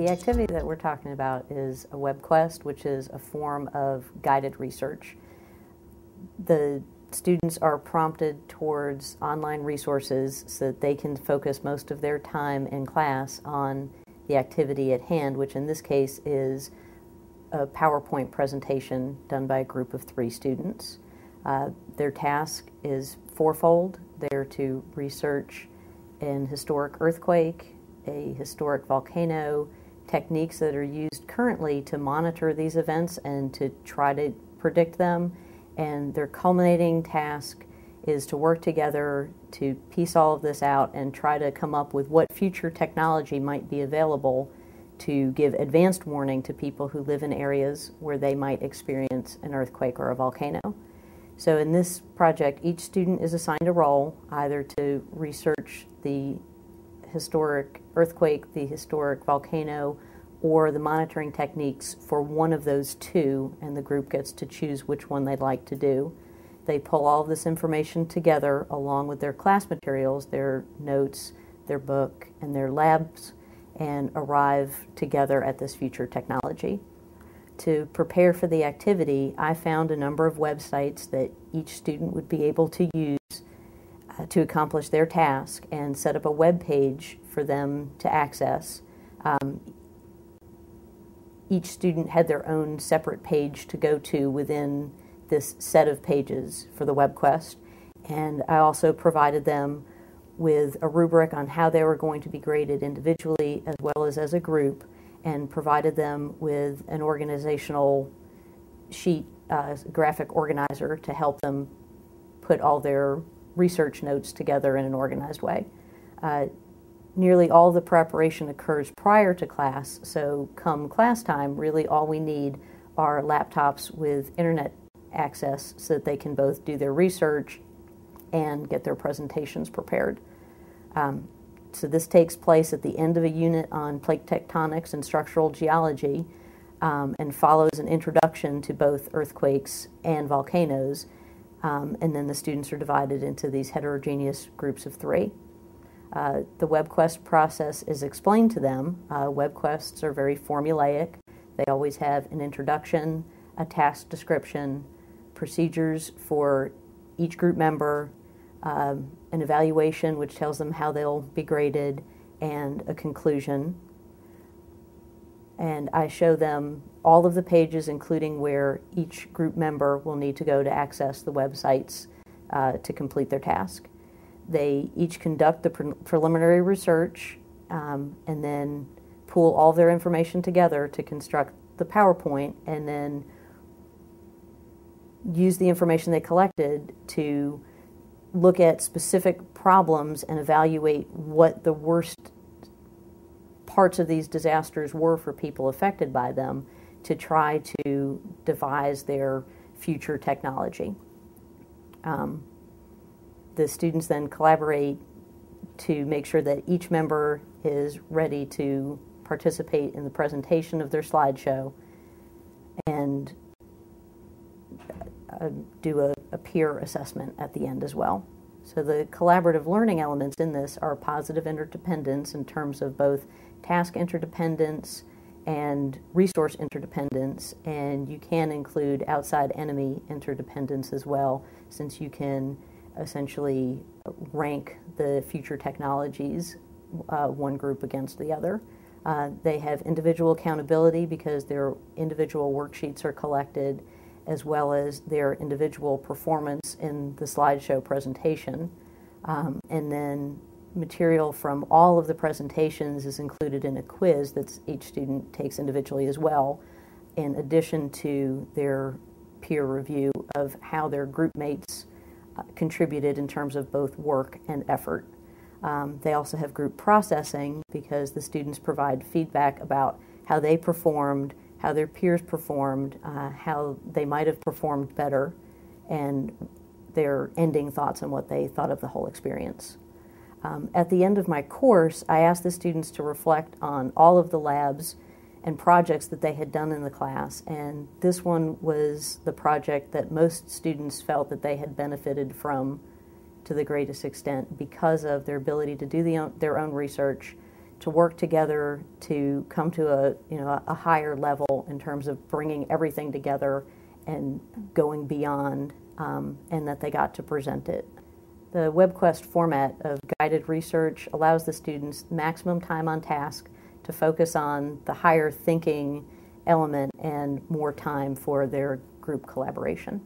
The activity that we're talking about is a web quest, which is a form of guided research. The students are prompted towards online resources so that they can focus most of their time in class on the activity at hand, which in this case is a PowerPoint presentation done by a group of 3 students. Their task is fourfold. They're to research an historic earthquake, a historic volcano, techniques that are used currently to monitor these events and to try to predict them. And their culminating task is to work together to piece all of this out and try to come up with what future technology might be available to give advanced warning to people who live in areas where they might experience an earthquake or a volcano. So in this project, each student is assigned a role, either to research the historic earthquake, the historic volcano, or the monitoring techniques for one of those 2, and the group gets to choose which one they'd like to do. They pull all of this information together along with their class materials, their notes, their book, and their labs, and arrive together at this future technology. To prepare for the activity, I found a number of websites that each student would be able to use to accomplish their task and set up a web page for them to access. Each student had their own separate page to go to within this set of pages for the web quest, and I also provided them with a rubric on how they were going to be graded individually as well as a group, and provided them with an organizational sheet, graphic organizer, to help them put all their research notes together in an organized way. Nearly all the preparation occurs prior to class, so come class time, really all we need are laptops with internet access so that they can both do their research and get their presentations prepared. So this takes place at the end of a unit on plate tectonics and structural geology, and follows an introduction to both earthquakes and volcanoes, and then the students are divided into these heterogeneous groups of 3. The web quest process is explained to them. Web quests are very formulaic. They always have an introduction, a task description, procedures for each group member, an evaluation which tells them how they'll be graded, and a conclusion. And I show them all of the pages, including where each group member will need to go to access the websites to complete their task. They each conduct the preliminary research and then pool all their information together to construct the PowerPoint, and then use the information they collected to look at specific problems and evaluate what the worst parts of these disasters were for people affected by them, to try to devise their future technology. The students then collaborate to make sure that each member is ready to participate in the presentation of their slideshow, and do a peer assessment at the end as well. So the collaborative learning elements in this are positive interdependence in terms of both task interdependence and resource interdependence, and you can include outside enemy interdependence as well, since you can essentially rank the future technologies one group against the other. They have individual accountability because their individual worksheets are collected, as well as their individual performance in the slideshow presentation. And then material from all of the presentations is included in a quiz that each student takes individually as well, in addition to their peer review of how their group mates contributed in terms of both work and effort. They also have group processing because the students provide feedback about how they performed, how their peers performed, how they might have performed better, and their ending thoughts on what they thought of the whole experience. At the end of my course, I asked the students to reflect on all of the labs and projects that they had done in the class, and this one was the project that most students felt that they had benefited from to the greatest extent because of their ability to do their own research, to work together to come to a higher level in terms of bringing everything together and going beyond, and that they got to present it. The WebQuest format of guided research allows the students maximum time on task to focus on the higher thinking element and more time for their group collaboration.